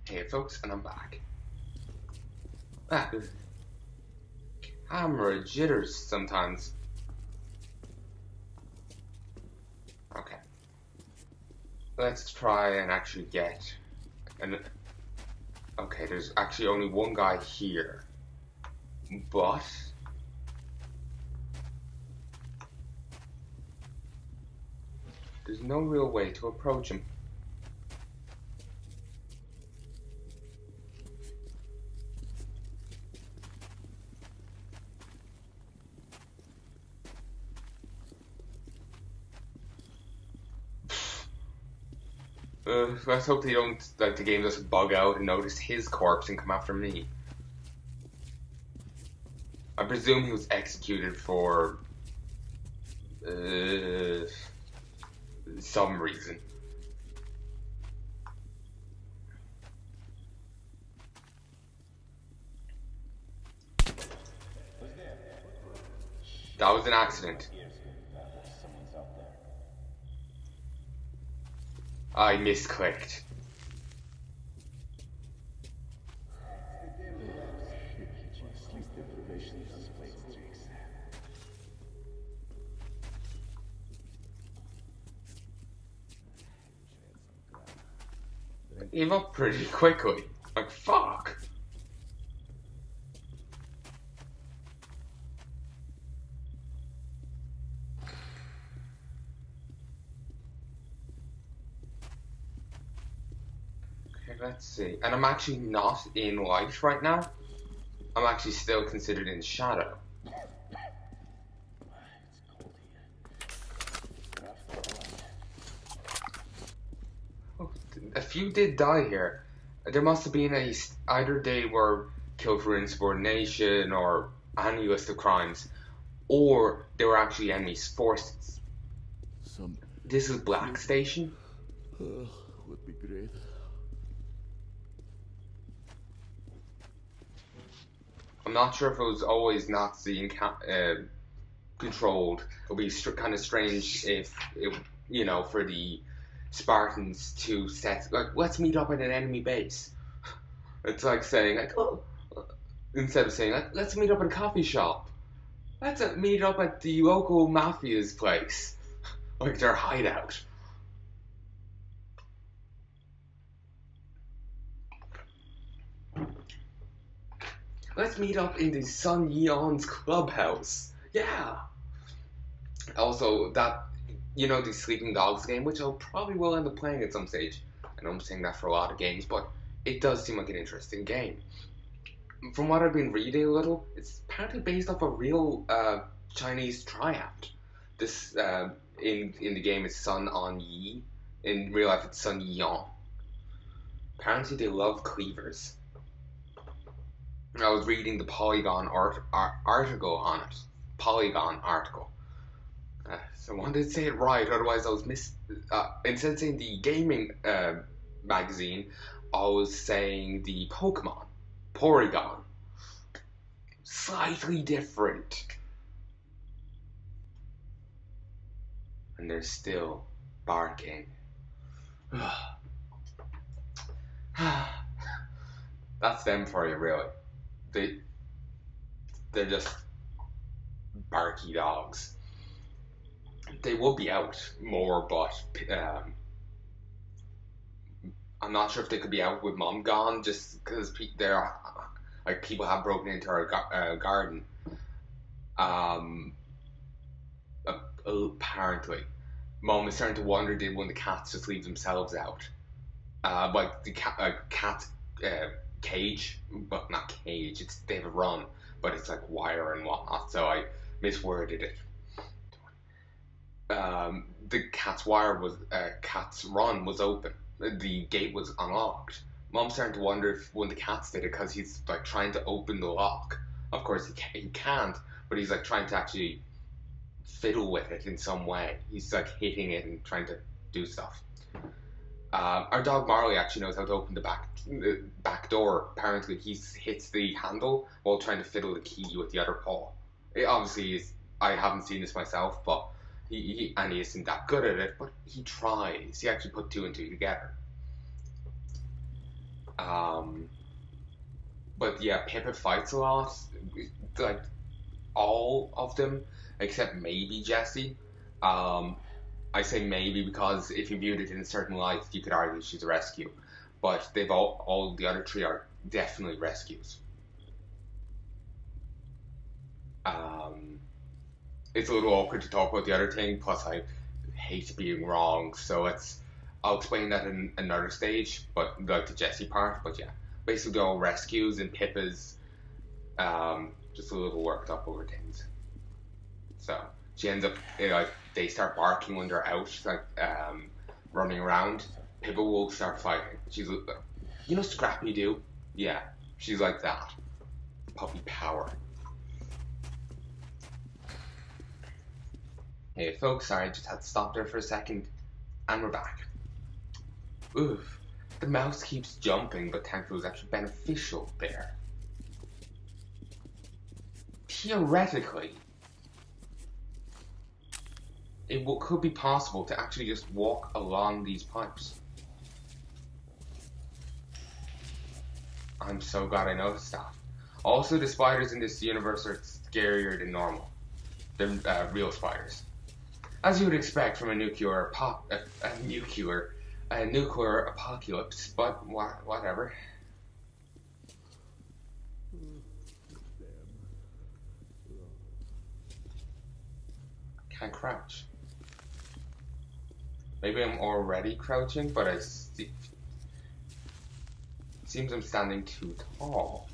Hey folks, and I'm back. Ah, camera jitters sometimes. Okay. Let's try and actually get an... Okay, there's actually only one guy here. But... there's no real way to approach him. Let's hope they don't, like, the game doesn't bug out and notice his corpse and come after me. I presume he was executed for some reason. That was an accident. I misclicked. I gave up pretty quickly. Like, fuck. Let's see. And I'm actually not in light right now. I'm actually still considered in shadow. Oh, a few did die here. There must have been either they were killed for insubordination or any list of crimes, or they were actually enemies' forces. This is Black Station. Would be great. I'm not sure if it was always Nazi controlled. It would be kind of strange if, you know, for the Spartans to set, like, let's meet up at an enemy base. It's like saying, like, oh, instead of saying, like, let's meet up at a coffee shop. Let's meet up at the local mafia's place. Like their hideout. Let's meet up in the Sun Yeon's clubhouse. Yeah. Also, that, you know, the Sleeping Dogs game, which I probably will end up playing at some stage. I know I'm saying that for a lot of games, but it does seem like an interesting game. From what I've been reading a little, it's apparently based off a real Chinese triad. This in the game is Sun On Yi. In real life, it's Sun Yeon. Apparently, they love cleavers. I was reading the Polygon article on it. Polygon article. So I wanted to say it right, otherwise I was instead of saying the gaming magazine, I was saying the Pokemon. Porygon. Slightly different. And they're still barking. That's them for you, really. They're just barky dogs. They will be out more, but I'm not sure if they could be out with mom gone, just because they're like people have broken into our garden. Apparently, mom is starting to wonder, did one of the cats just leave themselves out? Like the cat cage, but not cage. They have a run, but it's like wire and whatnot. So I misworded it. The cat's run was open. The gate was unlocked. Mom's starting to wonder if one of the cats did it because he's like trying to open the lock. Of course he can't, but he's like trying to actually fiddle with it in some way. He's like hitting it and trying to do stuff. Our dog Marley actually knows how to open the back door. Apparently he hits the handle while trying to fiddle the key with the other paw. It obviously is, I haven't seen this myself, but he isn't that good at it, but he tries. He actually put two and two together. Um, but yeah, Pippa fights a lot. Like all of them, except maybe Jessie. Um, I say maybe because if you viewed it in a certain light, you could argue she's a rescue. But they've all the other three are definitely rescues. Um, it's a little awkward to talk about the other thing. Plus, I hate being wrong, so I'll explain that in another stage. But like the Jessie part, but yeah, basically they're all rescues, and Pippa's just a little worked up over things. So she ends up like they start barking when they're out, like running around. Pippa will start fighting. She's Scrappy Doo. Yeah, she's like that. Puppy power. Hey folks, sorry, I just had to stop there for a second, and we're back. Oof, the mouse keeps jumping, but thankfully it was actually beneficial there. Theoretically, it could be possible to actually just walk along these pipes. I'm so glad I noticed that. Also, the spiders in this universe are scarier than normal. They're real spiders. As you would expect from a nuclear apocalypse, but whatever. Can't crouch. Maybe I'm already crouching, but seems I'm standing too tall.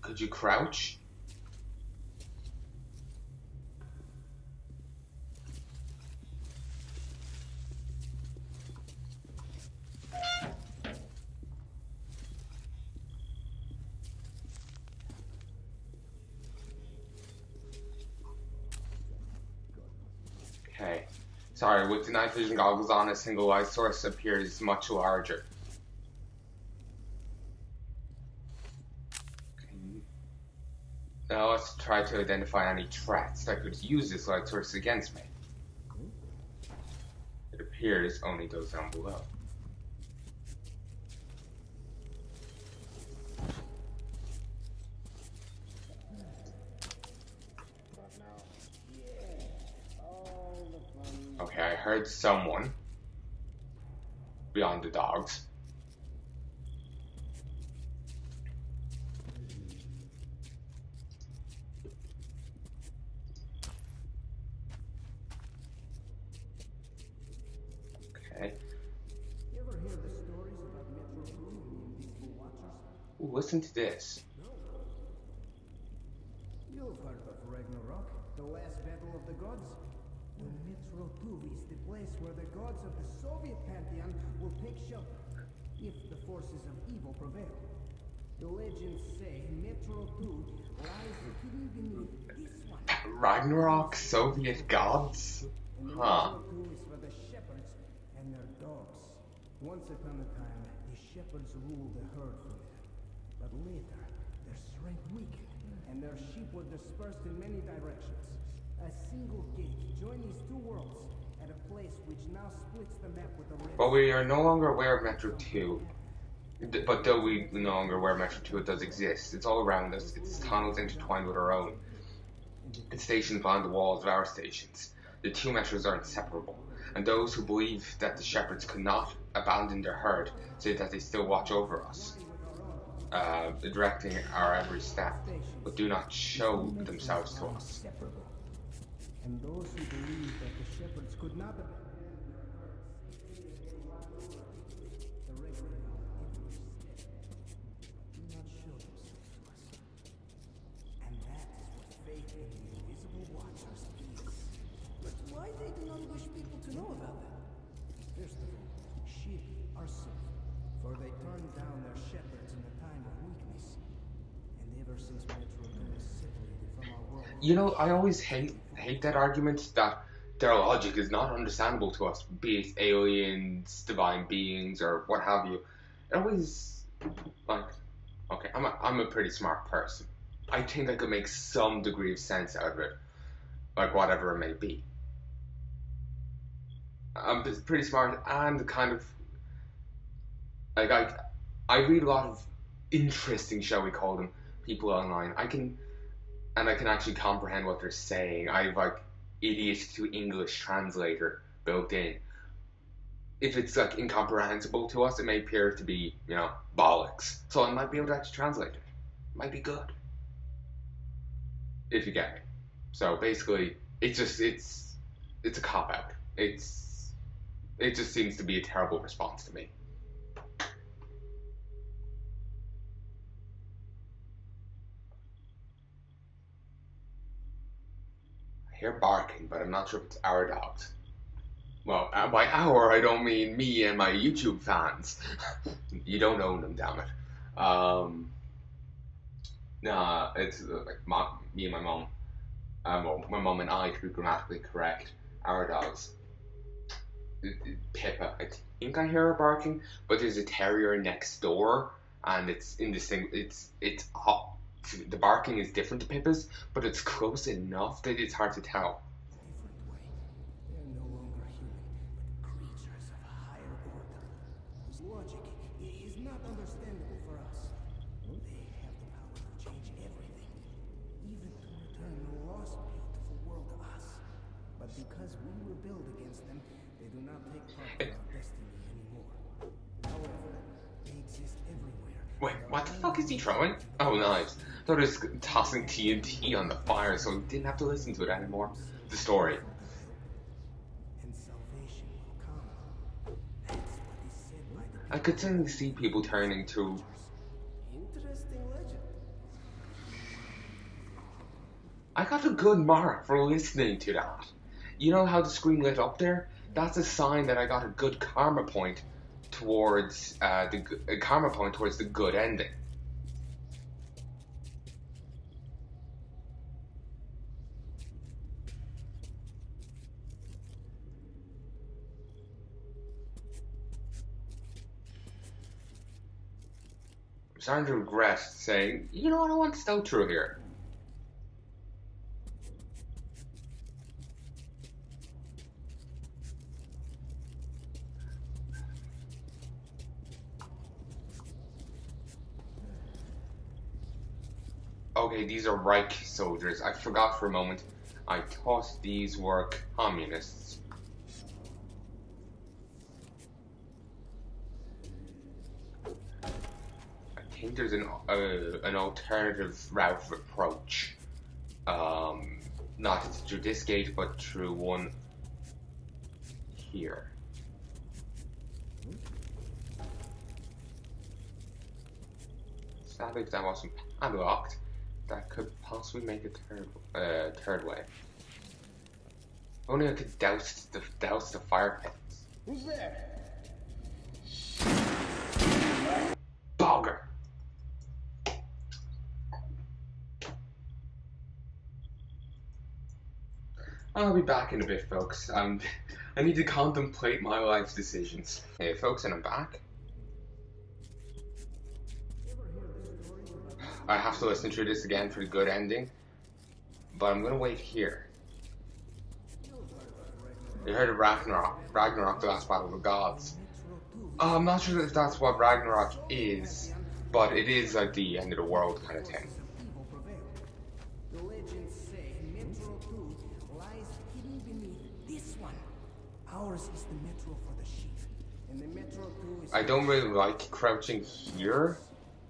Could you crouch? Okay. Sorry, with the night vision goggles on, a single light source appears much larger. Now let's try to identify any threats that could use this light source against me. It appears only those down below. Okay, I heard someone beyond the dogs. Okay. You ever hear the stories about Metro 2 and the Invisible Watchers? Ooh, listen to this. You've heard of Ragnarok, the last battle of the gods? Well, Metro 2 is the place where the gods of the Soviet pantheon will take shelter, if the forces of evil prevail. The legends say Metro 2 lies hidden beneath this one. Ragnarok, Soviet gods? And the Huh. Metro 2 is for the shepherds and their dogs. Once upon a time, the shepherds ruled the herd from there. But later, their strength weakened, and their sheep were dispersed in many directions. A single gate joined these two worlds at a place which now splits the map with the red. But we are no longer aware of Metro 2. But though we no longer aware of Metro 2, it does exist. It's all around us. Its tunnels intertwined with our own. It's stationed behind the walls of our stations. The two metros are inseparable, and those who believe that the shepherds could not abandon their herd say that they still watch over us, directing our every step, but do not show themselves to us. And those who believe that the shepherds could not abandon the regular do not show themselves to us. And that is what faith in the invisible watchers is. But why they do not wish people to know about them? First of all, sheep are simple, for they turned down their shepherds in a time of weakness. And ever since Metro 2 was separated from our world... You know, I always hate that argument that their logic is not understandable to us, be it aliens, divine beings, or what have you. It always, like, okay, I'm a pretty smart person. I think I could make some degree of sense out of it, like whatever it may be. I'm pretty smart and kind of like I read a lot of interesting, shall we call them, people online. I can actually comprehend what they're saying. I have like idiot to English translator built in. If it's like incomprehensible to us, it may appear to be, bollocks. So I might be able to actually translate it. It might be good. If you get me. So basically, it's a cop out. It just seems to be a terrible response to me. I hear barking, but I'm not sure if it's our dogs. Well, by our, I don't mean me and my YouTube fans. You don't own them, damn it. Nah, it's like me and my mom. Well, my mom and I, to be grammatically correct, our dogs. Pippa, I think I hear her barking, but there's a terrier next door, and it's indistinct. It's hot. The barking is different to Pippa's, but it's close enough that it's hard to tell. Different way. They're no longer human, but creatures of a higher order, whose logic is not understandable for us. They have the power to change everything, even to return the lost beautiful world to us. But because we rebelled against them, they do not take part in our destiny anymore. However, they exist everywhere. Wait, what the fuck is he throwing? Oh, knives. I thought he was tossing TNT on the fire, so he didn't have to listen to it anymore. The story. And salvation will come. That's what is said by the I could certainly see people turning to. interesting legend. I got a good mark for listening to that. You know how the screen lit up there? That's a sign that I got a good karma point towards the good ending. I'm starting to regret saying, you know what, I want to stay through here. Okay, these are Reich soldiers. I forgot for a moment. I thought these were communists. I think there's an alternative route of approach. Not through this gate, but through one here. Sadly, if that wasn't padlocked, that could possibly make a third way. Only I could douse the fire pits. Who's there? Bogger! I'll be back in a bit, folks. I need to contemplate my life's decisions. Hey, folks, and I'm back. I have to listen to this again for the good ending, but I'm gonna wait here. You heard of Ragnarok, the last battle of the gods. I'm not sure if that's what Ragnarok is, but it is like the end of the world kind of thing. The legends say Metro 2 lies hidden beneath this one. Ours is the Metro for the sheep, and the Metro 2 is... I don't really like crouching here,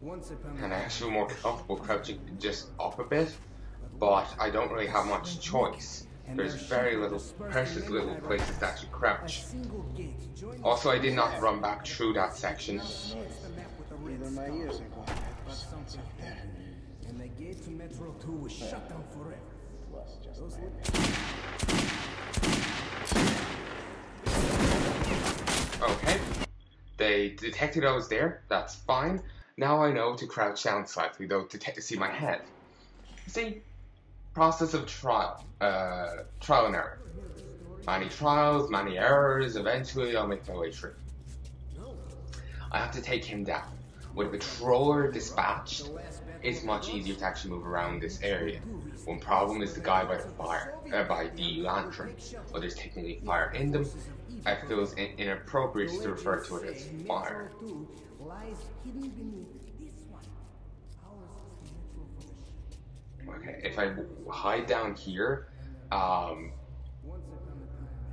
Once upon and I actually feel more comfortable crouching just up a bit, but I don't really have much choice. There's very little, precious little places to actually crouch. Also, I did not run back through that section. Even my ears are going back for something there. And the gate to Metro 2 was shut down forever. Was just Those Okay. They detected I was there. That's fine. Now I know to crouch down slightly, though, to see my head. See? Process of trial. Trial and error. Many trials, many errors, eventually I'll make my way through. I have to take him down. With a patroller dispatched, it's much easier to actually move around this area. One problem is the guy by the fire, by the lantern. Well, there's technically fire in them. I feel it's inappropriate to refer to it as fire. Okay, if I hide down here,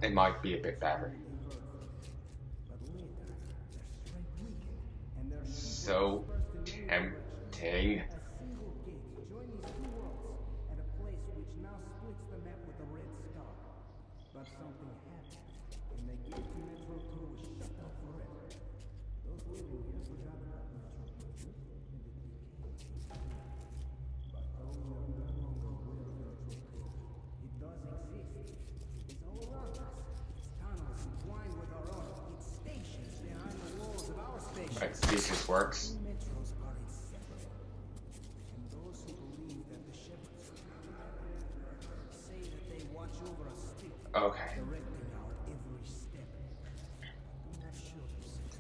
it might be a bit better. So tempting. Let's see if this works. Okay.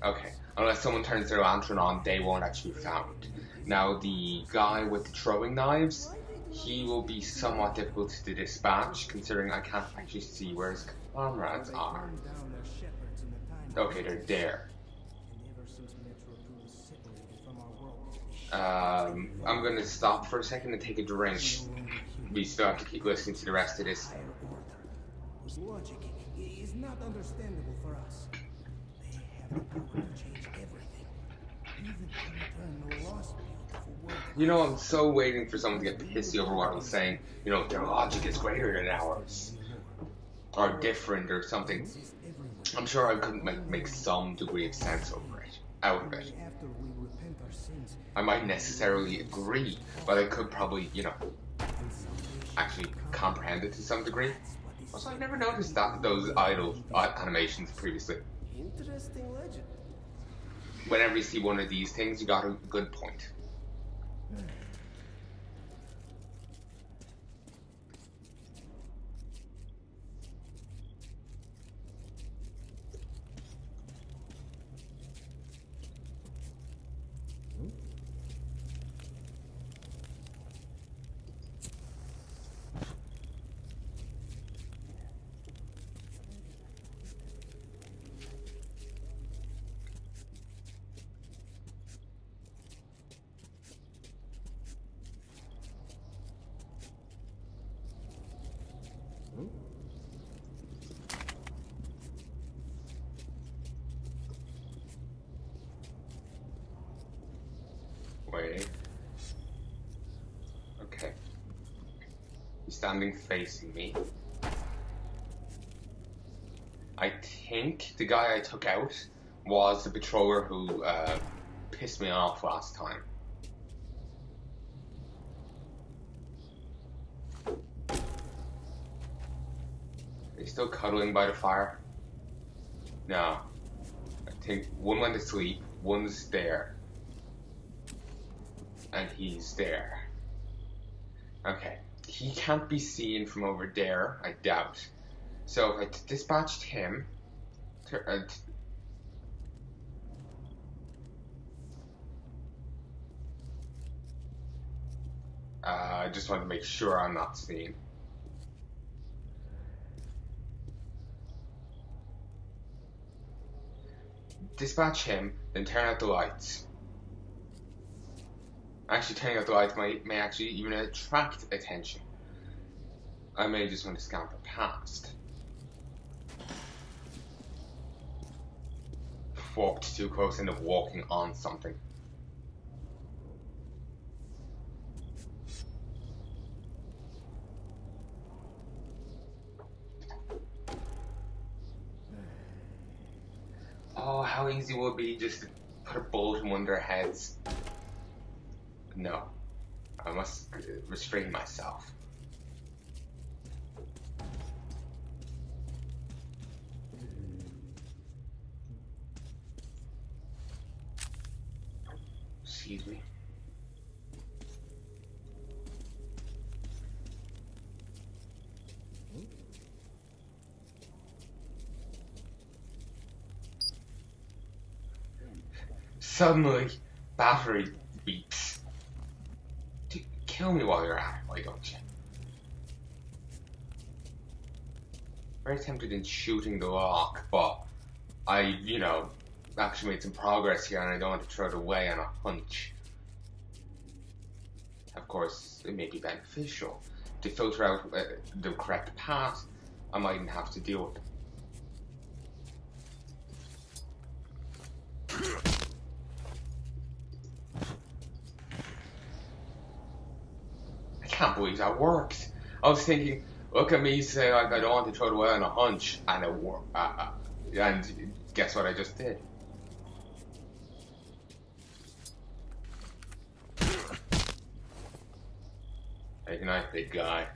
Okay. Unless someone turns their lantern on, they won't actually be found. Now, the guy with the throwing knives, he will be somewhat difficult to dispatch, considering I can't actually see where his comrades are. Okay, they're there. I'm gonna stop for a second and take a drink. We still have to keep listening to the rest of this. Whose logic is not understandable for us. They have the power to change everything, even to return the lost beautiful world. You know, I'm so waiting for someone to get pissy over what I'm saying. You know, their logic is greater than ours, or different, or something. I'm sure I could make some degree of sense out of it. I might necessarily agree, but I could probably, you know, actually comprehend it to some degree. Also, I've never noticed those idle animations previously. Interesting legend. Whenever you see one of these things, you got a good point. Wait. Okay. He's standing facing me. I think the guy I took out was the patroller who pissed me off last time. Are you still cuddling by the fire? No. I think one went to sleep, one's there. And he's there. Okay. He can't be seen from over there, I doubt. So if I dispatched him... I just want to make sure I'm not seen. Dispatch him, then turn out the lights. Actually, turning out the lights may actually even attract attention. I may just want to scamper past. Walked too close, end up walking on something. Oh, how easy would it be just to put a bullet in one of their heads? No, I must restrain myself. Excuse me. Suddenly, battery beeps. kill me while you're at it, why don't you? Very tempted in shooting the lock, but I, you know, actually made some progress here and I don't want to throw it away on a hunch. Of course, it may be beneficial to filter out the correct path. I mightn't have to deal with it. I can't believe that worked. I was thinking, look at me say like I don't want to throw it away on a hunch, and it worked. And guess what I just did? Hey, good night, big guy.